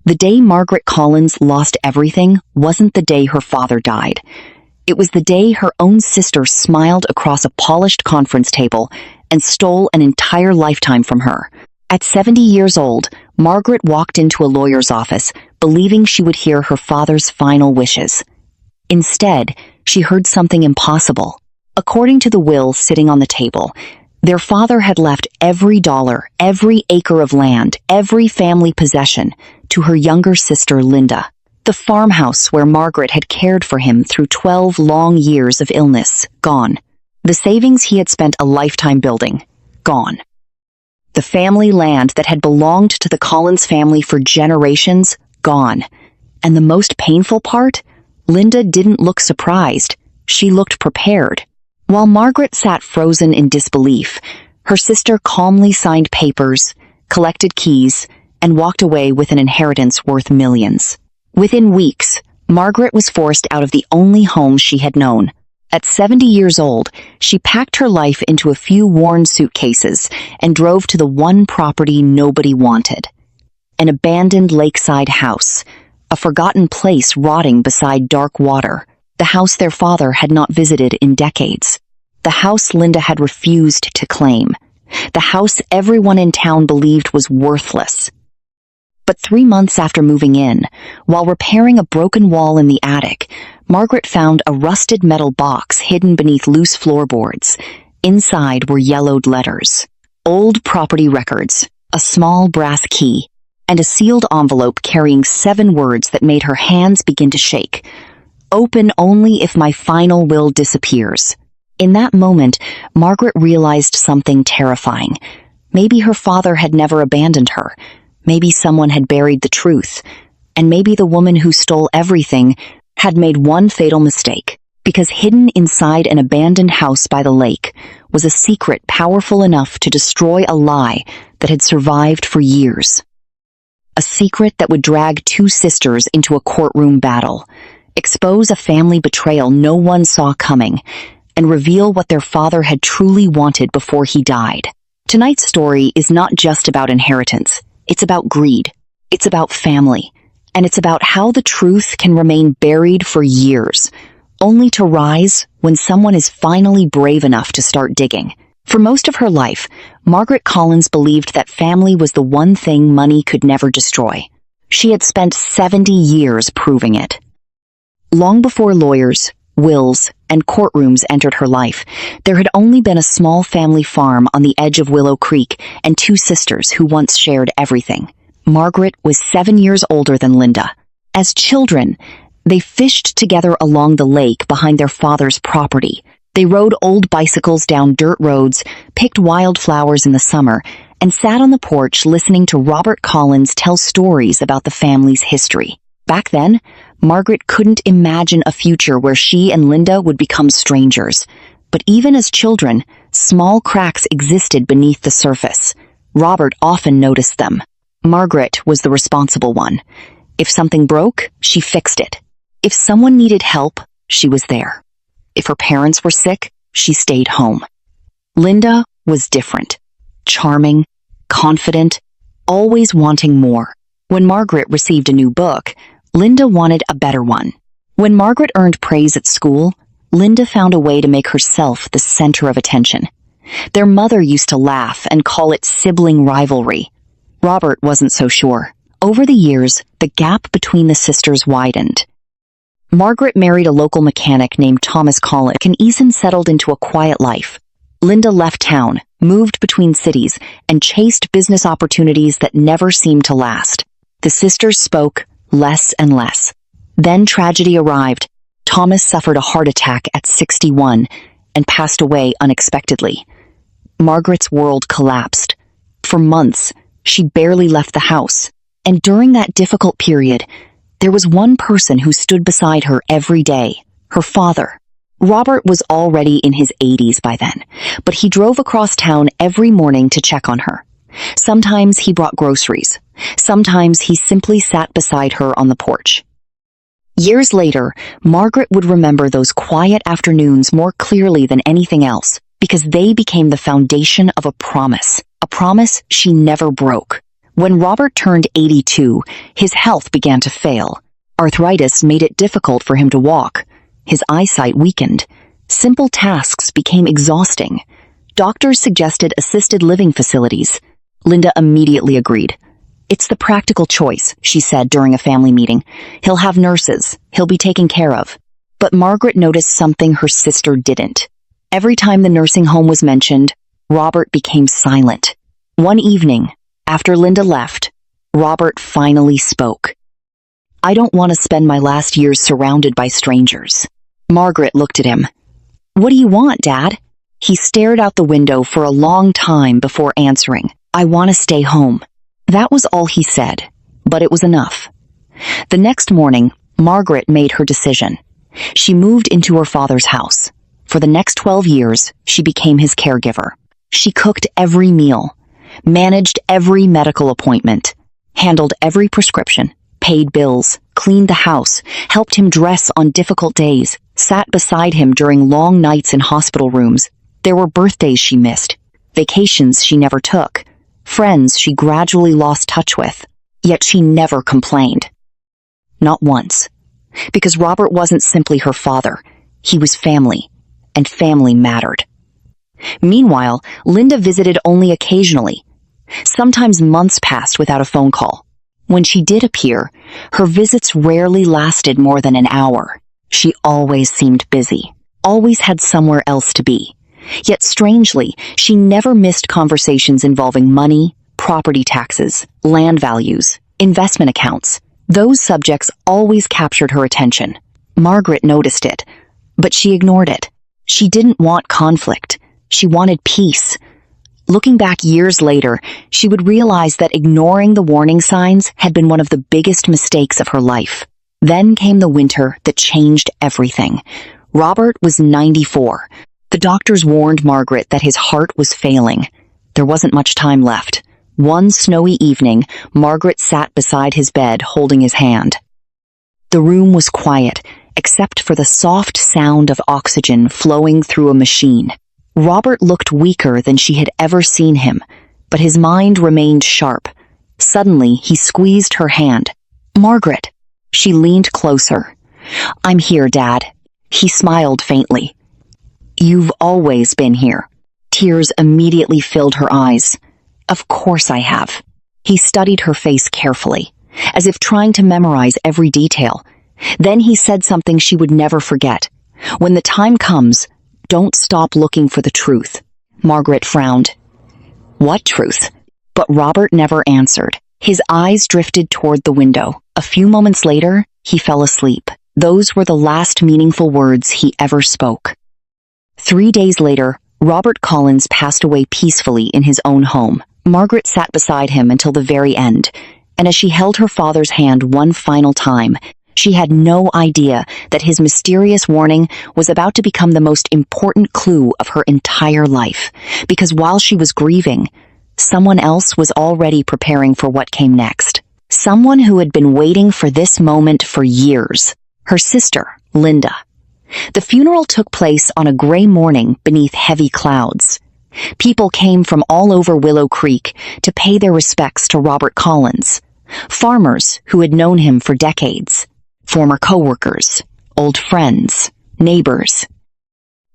The day Margaret Collins lost everything wasn't the day her father died. It was the day her own sister smiled across a polished conference table and stole an entire lifetime from her. At 70 years old, Margaret walked into a lawyer's office, believing she would hear her father's final wishes. Instead, she heard something impossible. According to the will sitting on the table, their father had left every dollar, every acre of land, every family possession to her younger sister Linda. The farmhouse where Margaret had cared for him through 12 long years of illness, gone. The savings he had spent a lifetime building, gone. The family land that had belonged to the Collins family for generations, gone. And the most painful part? Linda didn't look surprised. She looked prepared. While Margaret sat frozen in disbelief, her sister calmly signed papers, collected keys, and walked away with an inheritance worth millions. Within weeks, Margaret was forced out of the only home she had known. At 70 years old, she packed her life into a few worn suitcases and drove to the one property nobody wanted. An abandoned lakeside house, a forgotten place rotting beside dark water, the house their father had not visited in decades. The house Linda had refused to claim. The house everyone in town believed was worthless. But 3 months after moving in, while repairing a broken wall in the attic, Margaret found a rusted metal box hidden beneath loose floorboards. Inside were yellowed letters, old property records, a small brass key, and a sealed envelope carrying 7 words that made her hands begin to shake. Open only if my final will disappears. In that moment, Margaret realized something terrifying. Maybe her father had never abandoned her. Maybe someone had buried the truth. And maybe the woman who stole everything had made one fatal mistake, because hidden inside an abandoned house by the lake was a secret powerful enough to destroy a lie that had survived for years. A secret that would drag 2 sisters into a courtroom battle, expose a family betrayal no one saw coming, and reveal what their father had truly wanted before he died. Tonight's story is not just about inheritance. It's about greed. It's about family. And it's about how the truth can remain buried for years, only to rise when someone is finally brave enough to start digging. For most of her life, Margaret Collins believed that family was the one thing money could never destroy. She had spent 70 years proving it. Long before lawyers, wills, and courtrooms entered her life, there had only been a small family farm on the edge of Willow Creek and 2 sisters who once shared everything. Margaret was 7 years older than Linda. As children, they fished together along the lake behind their father's property. They rode old bicycles down dirt roads, picked wildflowers in the summer, and sat on the porch listening to Robert Collins tell stories about the family's history. Back then, Margaret couldn't imagine a future where she and Linda would become strangers. But even as children, small cracks existed beneath the surface. Robert often noticed them. Margaret was the responsible one. If something broke, she fixed it. If someone needed help, she was there. If her parents were sick, she stayed home. Linda was different. Charming, confident, always wanting more. When Margaret received a new book, Linda wanted a better one. When Margaret earned praise at school, Linda found a way to make herself the center of attention. Their mother used to laugh and call it sibling rivalry. Robert wasn't so sure. Over the years, the gap between the sisters widened. Margaret married a local mechanic named Thomas Collins, and Eason settled into a quiet life. Linda left town, moved between cities, and chased business opportunities that never seemed to last. The sisters spoke less and less. Then tragedy arrived. Thomas suffered a heart attack at 61 and passed away unexpectedly. Margaret's world collapsed. For months, she barely left the house. And during that difficult period, there was one person who stood beside her every day, her father. Robert was already in his 80s by then, but he drove across town every morning to check on her. Sometimes he brought groceries. Sometimes he simply sat beside her on the porch. Years later, Margaret would remember those quiet afternoons more clearly than anything else, because they became the foundation of a promise she never broke. When Robert turned 82, his health began to fail. Arthritis made it difficult for him to walk. His eyesight weakened. Simple tasks became exhausting. Doctors suggested assisted living facilities. Linda immediately agreed. "It's the practical choice," she said during a family meeting. "He'll have nurses. He'll be taken care of." But Margaret noticed something her sister didn't. Every time the nursing home was mentioned, Robert became silent. One evening, after Linda left, Robert finally spoke. "I don't want to spend my last years surrounded by strangers." Margaret looked at him. "What do you want, Dad?" He stared out the window for a long time before answering. "I want to stay home." That was all he said, but it was enough. The next morning, Margaret made her decision. She moved into her father's house. For the next 12 years, she became his caregiver. She cooked every meal, managed every medical appointment, handled every prescription, paid bills, cleaned the house, helped him dress on difficult days, sat beside him during long nights in hospital rooms. There were birthdays she missed, vacations she never took, friends she gradually lost touch with, yet she never complained. Not once. Because Robert wasn't simply her father, he was family, and family mattered. Meanwhile, Linda visited only occasionally. Sometimes months passed without a phone call. When she did appear, her visits rarely lasted more than an hour. She always seemed busy, always had somewhere else to be. Yet strangely, she never missed conversations involving money, property taxes, land values, investment accounts. Those subjects always captured her attention. Margaret noticed it, but she ignored it. She didn't want conflict. She wanted peace. Looking back years later, she would realize that ignoring the warning signs had been one of the biggest mistakes of her life. Then came the winter that changed everything. Robert was 94. The doctors warned Margaret that his heart was failing. There wasn't much time left. One snowy evening, Margaret sat beside his bed holding his hand. The room was quiet, except for the soft sound of oxygen flowing through a machine. Robert looked weaker than she had ever seen him, but his mind remained sharp. Suddenly, he squeezed her hand. "Margaret." She leaned closer. "I'm here, Dad." He smiled faintly. "You've always been here." Tears immediately filled her eyes. "Of course I have." He studied her face carefully, as if trying to memorize every detail. Then he said something she would never forget. "When the time comes, don't stop looking for the truth." Margaret frowned. "What truth?" But Robert never answered. His eyes drifted toward the window. A few moments later, he fell asleep. Those were the last meaningful words he ever spoke. 3 days later, Robert Collins passed away peacefully in his own home. Margaret sat beside him until the very end, and as she held her father's hand one final time, she had no idea that his mysterious warning was about to become the most important clue of her entire life, because while she was grieving, someone else was already preparing for what came next. Someone who had been waiting for this moment for years. Her sister, Linda. The funeral took place on a gray morning beneath heavy clouds. People came from all over Willow Creek to pay their respects to Robert Collins. Farmers who had known him for decades. Former coworkers, old friends, neighbors.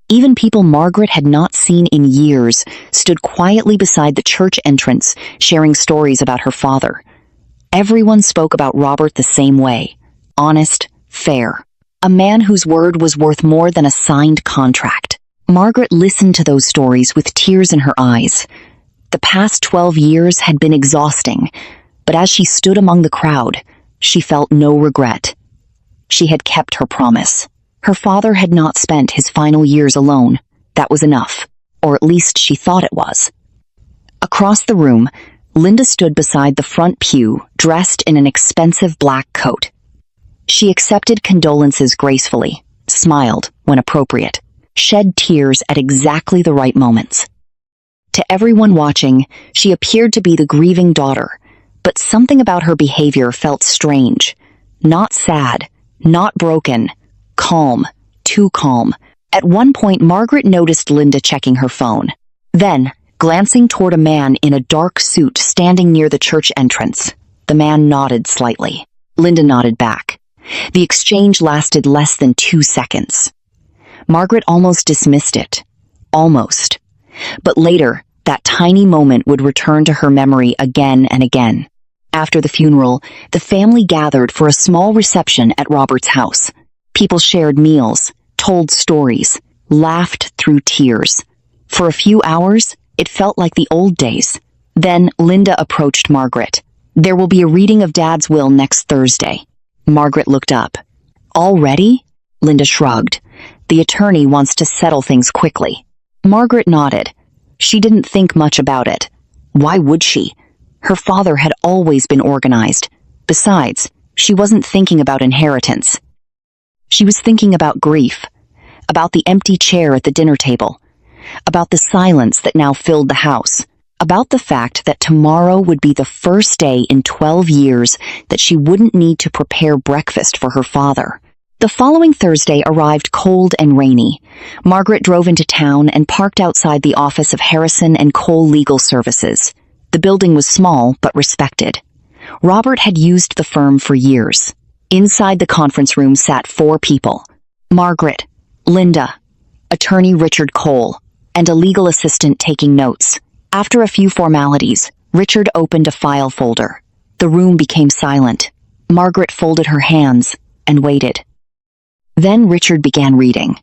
Even people Margaret had not seen in years stood quietly beside the church entrance, sharing stories about her father. Everyone spoke about Robert the same way. Honest, fair. A man whose word was worth more than a signed contract. Margaret listened to those stories with tears in her eyes. The past 12 years had been exhausting, but as she stood among the crowd, she felt no regret. She had kept her promise. Her father had not spent his final years alone. That was enough, or at least she thought it was. Across the room, Linda stood beside the front pew, dressed in an expensive black coat. She accepted condolences gracefully, smiled when appropriate, shed tears at exactly the right moments. To everyone watching, she appeared to be the grieving daughter, but something about her behavior felt strange. Not sad, not broken, calm, too calm. At one point, Margaret noticed Linda checking her phone. Then, glancing toward a man in a dark suit standing near the church entrance. The man nodded slightly. Linda nodded back. The exchange lasted less than 2 seconds. Margaret almost dismissed it. Almost. But later, that tiny moment would return to her memory again and again. After the funeral, the family gathered for a small reception at Robert's house. People shared meals, told stories, laughed through tears. For a few hours, it felt like the old days. Then Linda approached Margaret. "There will be a reading of Dad's will next Thursday." Margaret looked up. "Already?" Linda shrugged. "The attorney wants to settle things quickly." Margaret nodded. She didn't think much about it. Why would she? Her father had always been organized. Besides, she wasn't thinking about inheritance. She was thinking about grief, about the empty chair at the dinner table, about the silence that now filled the house, about the fact that tomorrow would be the first day in 12 years that she wouldn't need to prepare breakfast for her father. The following Thursday arrived cold and rainy. Margaret drove into town and parked outside the office of Harrison and Cole Legal Services. The building was small but respected. Robert had used the firm for years. Inside the conference room sat 4 people: Margaret, Linda, attorney Richard Cole, and a legal assistant taking notes. After a few formalities, Richard opened a file folder. The room became silent. Margaret folded her hands and waited. Then Richard began reading.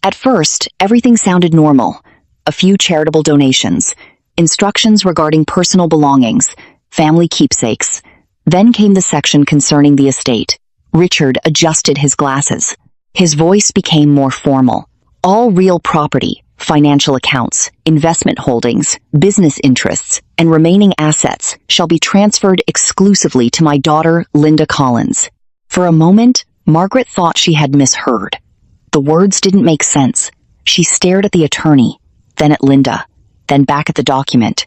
At first, everything sounded normal. A few charitable donations, instructions regarding personal belongings, family keepsakes. Then came the section concerning the estate. Richard adjusted his glasses. His voice became more formal. All real property, financial accounts, investment holdings, business interests, and remaining assets shall be transferred exclusively to my daughter, Linda Collins. For a moment, Margaret thought she had misheard. The words didn't make sense. She stared at the attorney, then at Linda, then back at the document.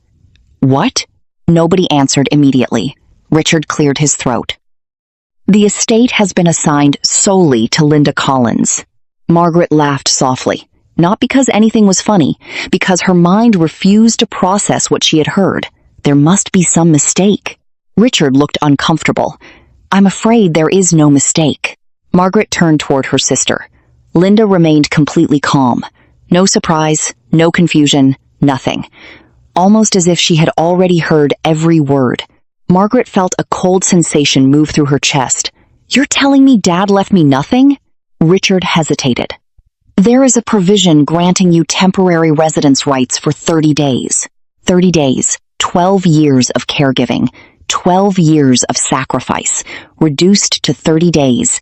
What? Nobody answered immediately. Richard cleared his throat. The estate has been assigned solely to Linda Collins. Margaret laughed softly, not because anything was funny, because her mind refused to process what she had heard. There must be some mistake. Richard looked uncomfortable. "I'm afraid there is no mistake." Margaret turned toward her sister. Linda remained completely calm. No surprise, no confusion, nothing. Almost as if she had already heard every word. Margaret felt a cold sensation move through her chest. "You're telling me Dad left me nothing?" Richard hesitated. "There is a provision granting you temporary residence rights for 30 days. 30 days, 12 years of caregiving, 12 years of sacrifice, reduced to 30 days.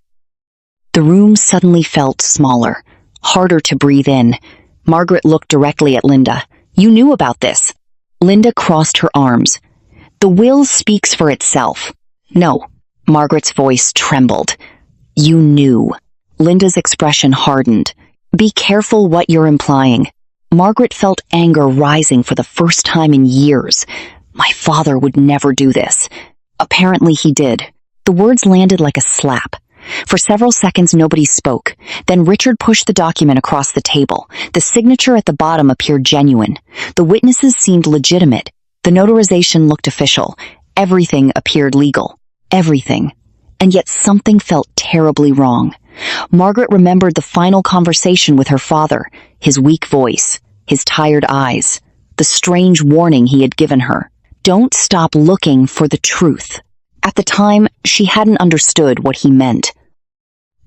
The room suddenly felt smaller, harder to breathe in. Margaret looked directly at Linda. "You knew about this." Linda crossed her arms. "The will speaks for itself." "No." Margaret's voice trembled. "You knew." Linda's expression hardened. "Be careful what you're implying." Margaret felt anger rising for the first time in years. My father would never do this. Apparently he did. The words landed like a slap. For several seconds nobody spoke. Then Richard pushed the document across the table. The signature at the bottom appeared genuine. The witnesses seemed legitimate. The notarization looked official. Everything appeared legal. Everything. And yet something felt terribly wrong. Margaret remembered the final conversation with her father, his weak voice, his tired eyes, the strange warning he had given her. Don't stop looking for the truth. At the time, she hadn't understood what he meant.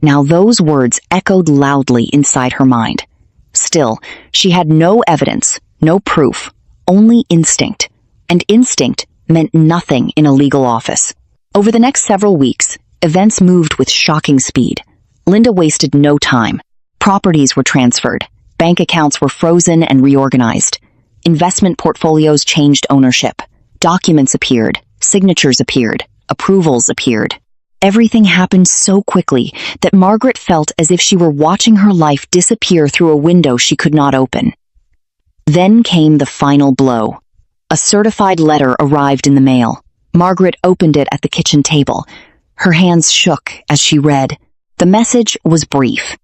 Now those words echoed loudly inside her mind. Still, she had no evidence, no proof, only instinct. And instinct meant nothing in a legal office. Over the next several weeks, events moved with shocking speed. Linda wasted no time. Properties were transferred. Bank accounts were frozen and reorganized. Investment portfolios changed ownership. Documents appeared. Signatures appeared. Approvals appeared. Everything happened so quickly that Margaret felt as if she were watching her life disappear through a window she could not open. Then came the final blow. A certified letter arrived in the mail. Margaret opened it at the kitchen table. Her hands shook as she read. The message was brief.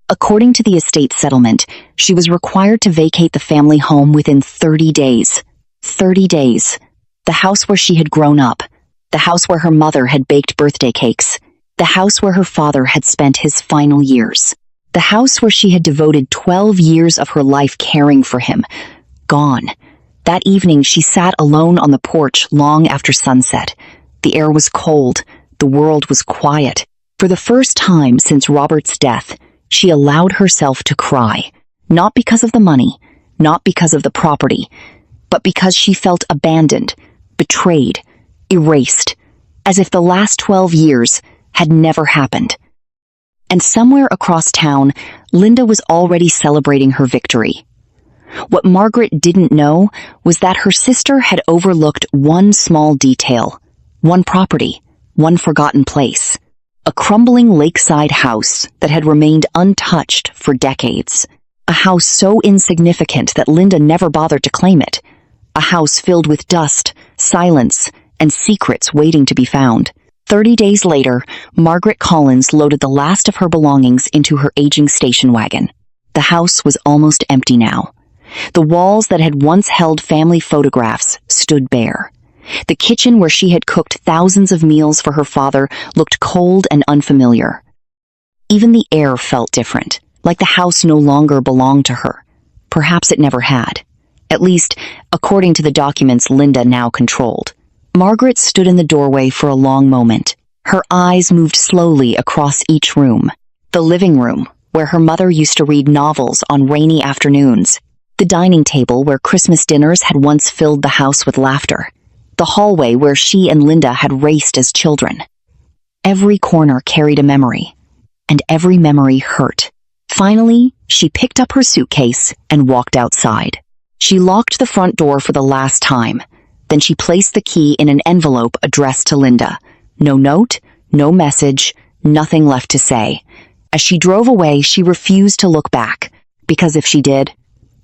According to the estate settlement, she was required to vacate the family home within 30 days. 30 days. The house where she had grown up. The house where her mother had baked birthday cakes. The house where her father had spent his final years. The house where she had devoted 12 years of her life caring for him. Gone. That evening, she sat alone on the porch long after sunset. The air was cold. The world was quiet. For the first time since Robert's death, she allowed herself to cry. Not because of the money, not because of the property, but because she felt abandoned, betrayed, erased, as if the last 12 years had never happened. And somewhere across town, Linda was already celebrating her victory. What Margaret didn't know was that her sister had overlooked one small detail, one property, one forgotten place. A crumbling lakeside house that had remained untouched for decades. A house so insignificant that Linda never bothered to claim it. A house filled with dust, silence, and secrets waiting to be found. 30 days later, Margaret Collins loaded the last of her belongings into her aging station wagon. The house was almost empty now. The walls that had once held family photographs stood bare. The kitchen where she had cooked thousands of meals for her father looked cold and unfamiliar. Even the air felt different, like the house no longer belonged to her. Perhaps it never had. At least, according to the documents Linda now controlled. Margaret stood in the doorway for a long moment. Her eyes moved slowly across each room. The living room, where her mother used to read novels on rainy afternoons. The dining table where Christmas dinners had once filled the house with laughter. The hallway where she and Linda had raced as children. Every corner carried a memory, and every memory hurt. Finally, she picked up her suitcase and walked outside. She locked the front door for the last time. Then she placed the key in an envelope addressed to Linda. No note, no message, nothing left to say. As she drove away, she refused to look back, because if she did,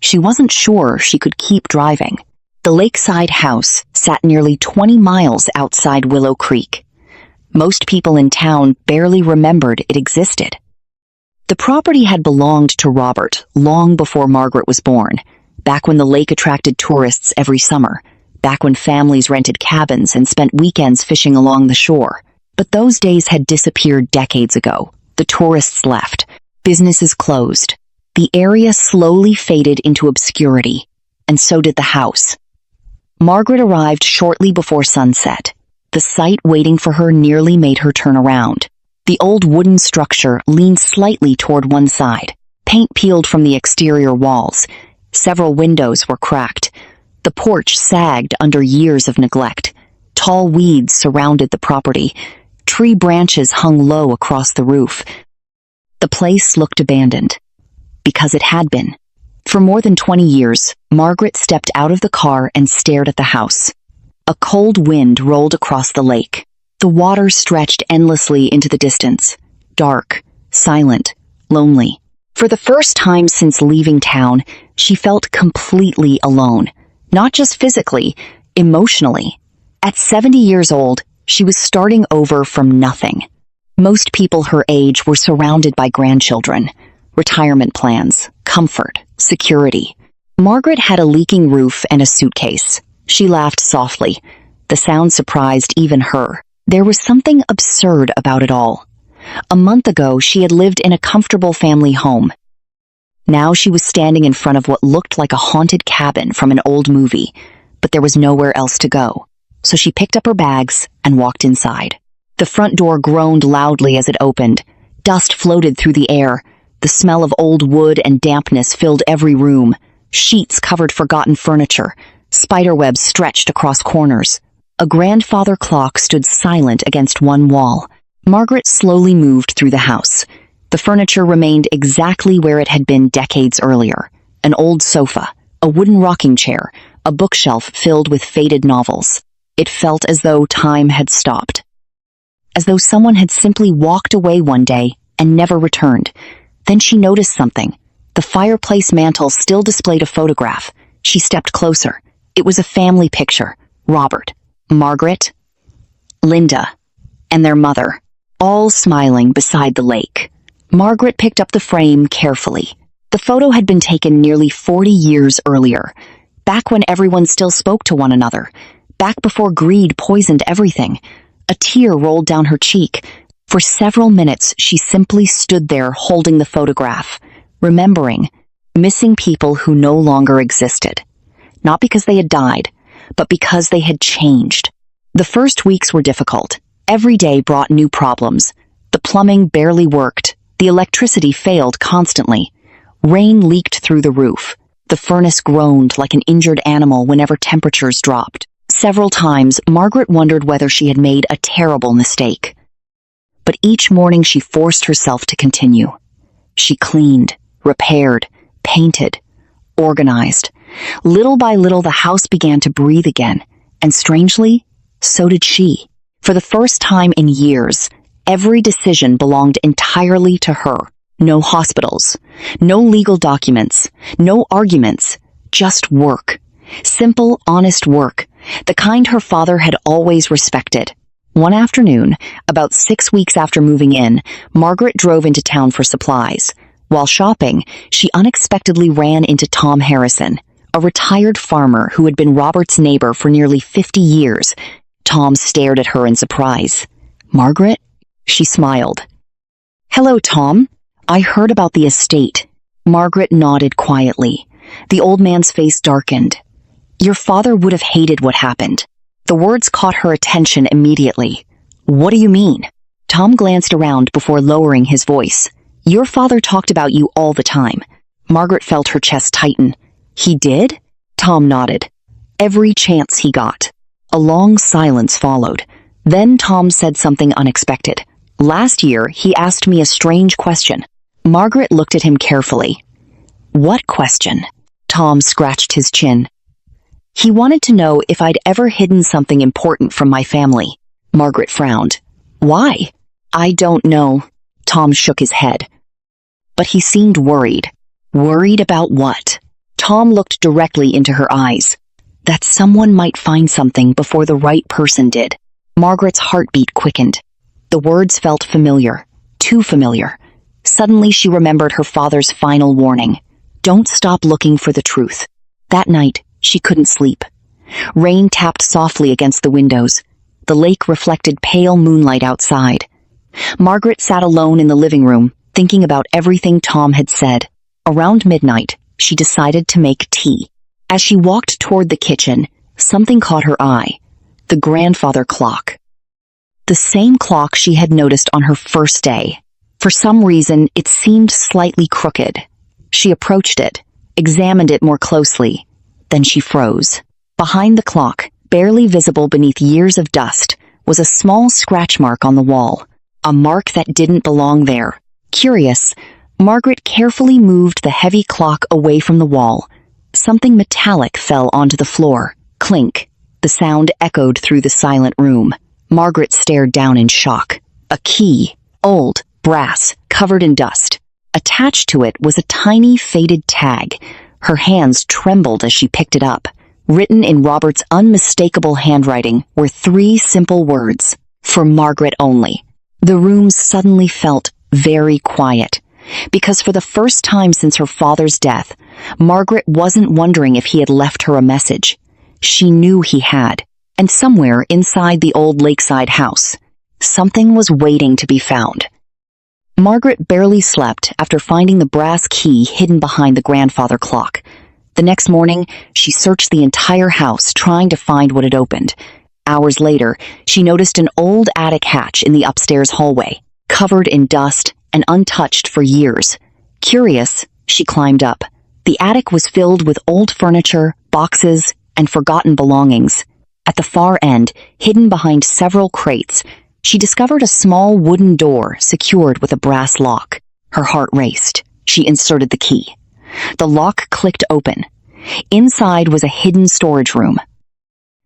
she wasn't sure she could keep driving. The Lakeside house sat nearly 20 miles outside Willow Creek. Most people in town barely remembered it existed. The property had belonged to Robert long before Margaret was born, back when the lake attracted tourists every summer, back when families rented cabins and spent weekends fishing along the shore. But those days had disappeared decades ago. The tourists left. Businesses closed. The area slowly faded into obscurity, and so did the house. Margaret arrived shortly before sunset. The sight waiting for her nearly made her turn around. The old wooden structure leaned slightly toward one side. Paint peeled from the exterior walls. Several windows were cracked. The porch sagged under years of neglect. Tall weeds surrounded the property. Tree branches hung low across the roof. The place looked abandoned, because it had been. For more than 20 years, Margaret stepped out of the car and stared at the house. A cold wind rolled across the lake. The water stretched endlessly into the distance, dark, silent, lonely. For the first time since leaving town, she felt completely alone, not just physically, emotionally. At 70 years old, she was starting over from nothing. Most people her age were surrounded by grandchildren, retirement plans, comfort, security. Margaret had a leaking roof and a suitcase. She laughed softly. The sound surprised even her. There was something absurd about it all. A month ago, she had lived in a comfortable family home. Now she was standing in front of what looked like a haunted cabin from an old movie, but there was nowhere else to go. So she picked up her bags and walked inside. The front door groaned loudly as it opened. Dust floated through the air. The smell of old wood and dampness filled every room. Sheets covered forgotten furniture. Spiderwebs stretched across corners. A grandfather clock stood silent against one wall. Margaret slowly moved through the house. The furniture remained exactly where it had been decades earlier. An old sofa, a wooden rocking chair, a bookshelf filled with faded novels. It felt as though time had stopped. As though someone had simply walked away one day and never returned. Then she noticed something. The fireplace mantel still displayed a photograph. She stepped closer. It was a family picture. Robert, Margaret, Linda, and their mother, all smiling beside the lake. Margaret picked up the frame carefully. The photo had been taken nearly 40 years earlier, back when everyone still spoke to one another, back before greed poisoned everything. A tear rolled down her cheek. For several minutes, she simply stood there holding the photograph, remembering missing people who no longer existed. Not because they had died, but because they had changed. The first weeks were difficult. Every day brought new problems. The plumbing barely worked. The electricity failed constantly. Rain leaked through the roof. The furnace groaned like an injured animal whenever temperatures dropped. Several times, Margaret wondered whether she had made a terrible mistake. But each morning she forced herself to continue. She cleaned, repaired, painted, organized. Little by little, the house began to breathe again, and strangely, so did she. For the first time in years, every decision belonged entirely to her. No hospitals, no legal documents, no arguments, just work. Simple, honest work, the kind her father had always respected. One afternoon, about 6 weeks after moving in, Margaret drove into town for supplies. While shopping, she unexpectedly ran into Tom Harrison, a retired farmer who had been Robert's neighbor for nearly 50 years. Tom stared at her in surprise. "Margaret?" She smiled. "Hello, Tom. I heard about the estate." Margaret nodded quietly. The old man's face darkened. "Your father would have hated what happened." The words caught her attention immediately. "What do you mean?" Tom glanced around before lowering his voice. "Your father talked about you all the time." Margaret felt her chest tighten. "He did?" Tom nodded. "Every chance he got." A long silence followed. Then Tom said something unexpected. "Last year, he asked me a strange question." Margaret looked at him carefully. "What question?" Tom scratched his chin. "He wanted to know if I'd ever hidden something important from my family." Margaret frowned. "Why?" "I don't know." Tom shook his head. But he seemed worried. Worried about what? Tom looked directly into her eyes. That someone might find something before the right person did. Margaret's heartbeat quickened. The words felt familiar, too familiar. Suddenly she remembered her father's final warning. Don't stop looking for the truth. That night, she couldn't sleep. Rain tapped softly against the windows. The lake reflected pale moonlight outside. Margaret sat alone in the living room, thinking about everything Tom had said. Around midnight, she decided to make tea. As she walked toward the kitchen, something caught her eye. The grandfather clock. The same clock she had noticed on her first day. For some reason, it seemed slightly crooked. She approached it, examined it more closely. Then she froze. Behind the clock, barely visible beneath years of dust, was a small scratch mark on the wall. A mark that didn't belong there. Curious, Margaret carefully moved the heavy clock away from the wall. Something metallic fell onto the floor. Clink. The sound echoed through the silent room. Margaret stared down in shock. A key. Old, brass, covered in dust. Attached to it was a tiny, faded tag. Her hands trembled as she picked it up. Written in Robert's unmistakable handwriting were 3 simple words. For Margaret only. The room suddenly felt very quiet. Because for the first time since her father's death, Margaret wasn't wondering if he had left her a message. She knew he had, and somewhere inside the old Lakeside house, something was waiting to be found. Margaret barely slept after finding the brass key hidden behind the grandfather clock. The next morning, she searched the entire house trying to find what had opened. Hours later, she noticed an old attic hatch in the upstairs hallway, covered in dust and untouched for years. Curious, she climbed up. The attic was filled with old furniture, boxes, and forgotten belongings. At the far end, hidden behind several crates, she discovered a small wooden door secured with a brass lock. Her heart raced. She inserted the key. The lock clicked open. Inside was a hidden storage room.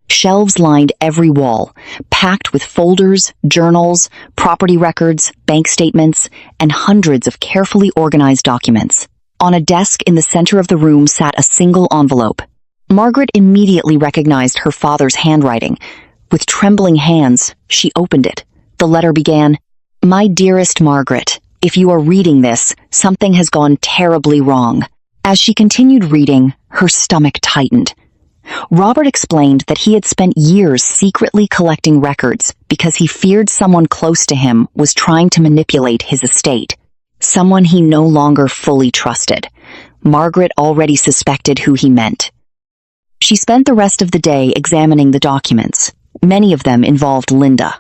Shelves lined every wall, packed with folders, journals, property records, bank statements, and hundreds of carefully organized documents. On a desk in the center of the room sat a single envelope. Margaret immediately recognized her father's handwriting. With trembling hands, she opened it. The letter began, "My dearest Margaret, If you are reading this, something has gone terribly wrong." As she continued reading, her stomach tightened. Robert explained that he had spent years secretly collecting records because he feared someone close to him was trying to manipulate his estate. Someone he no longer fully trusted. Margaret already suspected who he meant. She spent the rest of the day examining the documents. Many of them involved Linda.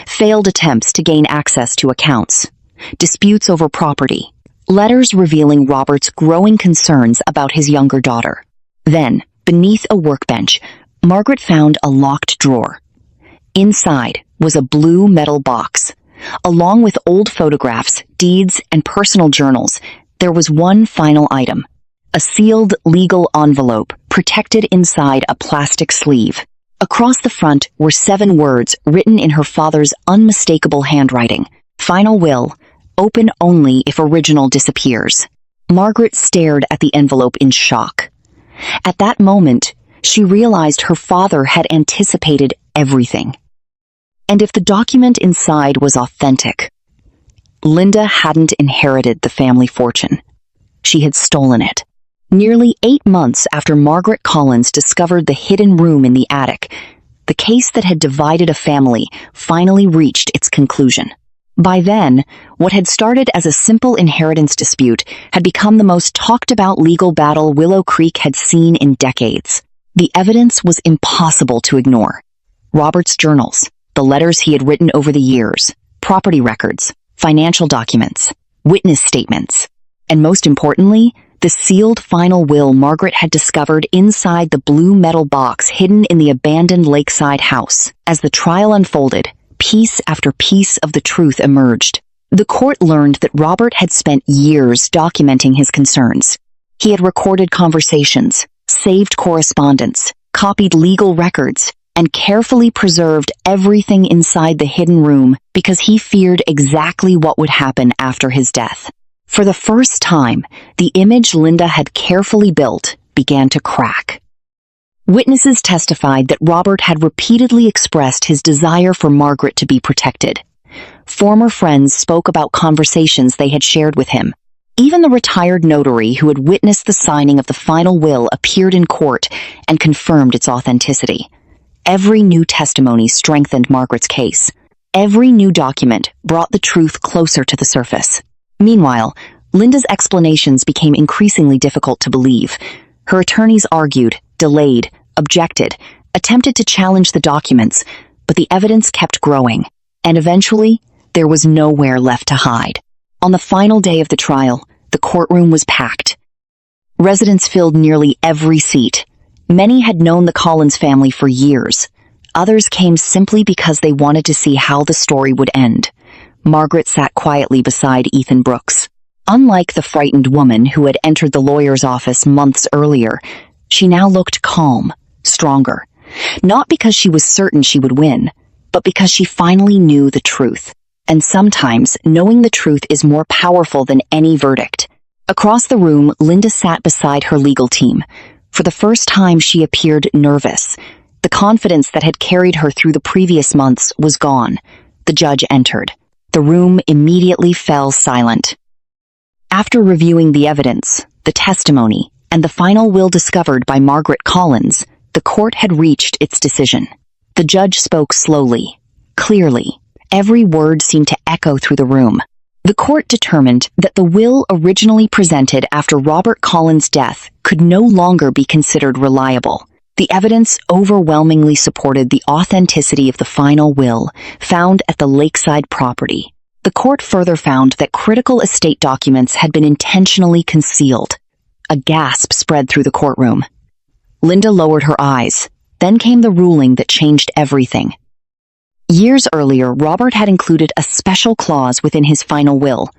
Failed attempts to gain access to accounts. Disputes over property. Letters revealing Robert's growing concerns about his younger daughter. Then, beneath a workbench, Margaret found a locked drawer. Inside was a blue metal box. Along with old photographs, deeds, and personal journals, there was one final item. A sealed legal envelope protected inside a plastic sleeve. Across the front were 7 words written in her father's unmistakable handwriting. "Final will. Open only if original disappears." Margaret stared at the envelope in shock. At that moment, she realized her father had anticipated everything. And if the document inside was authentic, Linda hadn't inherited the family fortune. She had stolen it. Nearly 8 months after Margaret Collins discovered the hidden room in the attic, the case that had divided a family finally reached its conclusion. By then, what had started as a simple inheritance dispute had become the most talked-about legal battle Willow Creek had seen in decades. The evidence was impossible to ignore. Robert's journals, the letters he had written over the years, property records, financial documents, witness statements, and most importantly, the sealed final will Margaret had discovered inside the blue metal box hidden in the abandoned Lakeside house. As the trial unfolded, piece after piece of the truth emerged. The court learned that Robert had spent years documenting his concerns. He had recorded conversations, saved correspondence, copied legal records, and carefully preserved everything inside the hidden room because he feared exactly what would happen after his death. For the first time, the image Linda had carefully built began to crack. Witnesses testified that Robert had repeatedly expressed his desire for Margaret to be protected. Former friends spoke about conversations they had shared with him. Even the retired notary who had witnessed the signing of the final will appeared in court and confirmed its authenticity. Every new testimony strengthened Margaret's case. Every new document brought the truth closer to the surface. Meanwhile, Linda's explanations became increasingly difficult to believe. Her attorneys argued, delayed, objected, attempted to challenge the documents, but the evidence kept growing, and eventually, there was nowhere left to hide. On the final day of the trial, the courtroom was packed. Residents filled nearly every seat. Many had known the Collins family for years. Others came simply because they wanted to see how the story would end. Margaret sat quietly beside Ethan Brooks. Unlike the frightened woman who had entered the lawyer's office months earlier, she now looked calm, stronger. Not because she was certain she would win, but because she finally knew the truth. And sometimes, knowing the truth is more powerful than any verdict. Across the room, Linda sat beside her legal team. For the first time, she appeared nervous. The confidence that had carried her through the previous months was gone. The judge entered. The room immediately fell silent. After reviewing the evidence, the testimony, and the final will discovered by Margaret Collins, the court had reached its decision. The judge spoke slowly, clearly. Every word seemed to echo through the room. The court determined that the will originally presented after Robert Collins' death could no longer be considered reliable. The evidence overwhelmingly supported the authenticity of the final will found at the Lakeside property. The court further found that critical estate documents had been intentionally concealed. A gasp spread through the courtroom. Linda lowered her eyes. Then came the ruling that changed everything. Years earlier, Robert had included a special clause within his final will,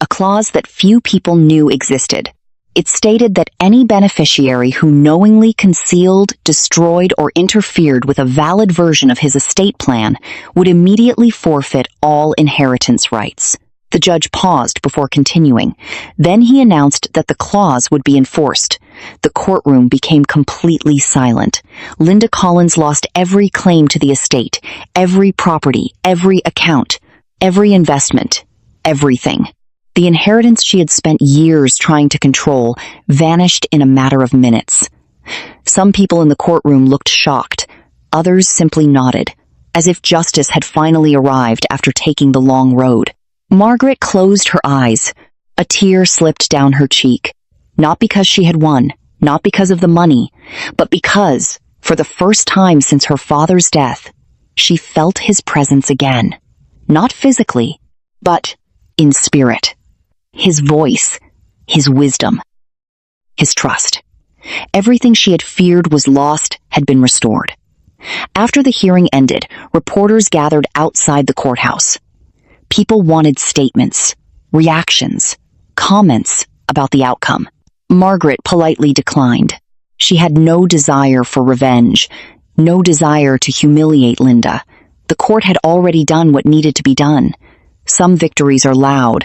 a clause that few people knew existed. It stated that any beneficiary who knowingly concealed, destroyed, or interfered with a valid version of his estate plan would immediately forfeit all inheritance rights. The judge paused before continuing. Then he announced that the clause would be enforced. The courtroom became completely silent. Linda Collins lost every claim to the estate, every property, every account, every investment, everything. The inheritance she had spent years trying to control vanished in a matter of minutes. Some people in the courtroom looked shocked. Others simply nodded, as if justice had finally arrived after taking the long road. Margaret closed her eyes. A tear slipped down her cheek. Not because she had won, not because of the money, but because, for the first time since her father's death, she felt his presence again. Not physically, but in spirit. His voice, his wisdom, his trust. Everything she had feared was lost had been restored. After the hearing ended, reporters gathered outside the courthouse. People wanted statements, reactions, comments about the outcome. Margaret politely declined. She had no desire for revenge, no desire to humiliate Linda. The court had already done what needed to be done. Some victories are loud,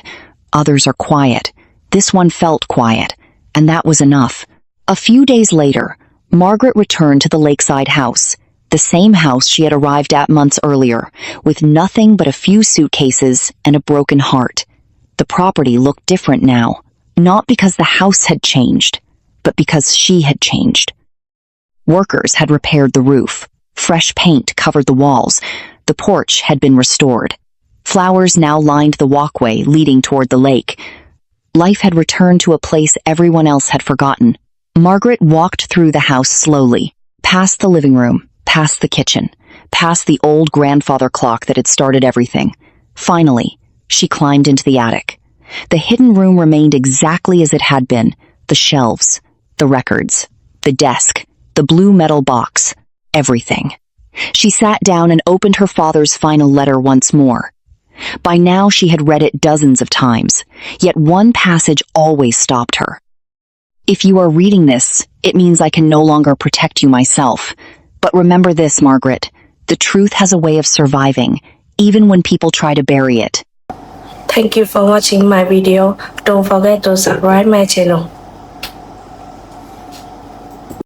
others are quiet. This one felt quiet, and that was enough. A few days later, Margaret returned to the Lakeside house, the same house she had arrived at months earlier, with nothing but a few suitcases and a broken heart. The property looked different now, not because the house had changed, but because she had changed. Workers had repaired the roof. Fresh paint covered the walls. The porch had been restored. Flowers now lined the walkway leading toward the lake. Life had returned to a place everyone else had forgotten. Margaret walked through the house slowly, past the living room, past the kitchen, past the old grandfather clock that had started everything. Finally, she climbed into the attic. The hidden room remained exactly as it had been. The shelves, the records, the desk, the blue metal box, everything. She sat down and opened her father's final letter once more. By now she had read it dozens of times, yet one passage always stopped her. If you are reading this, it means I can no longer protect you myself. But remember this, Margaret, the truth has a way of surviving, even when people try to bury it. Thank you for watching my video. Don't forget to subscribe my channel.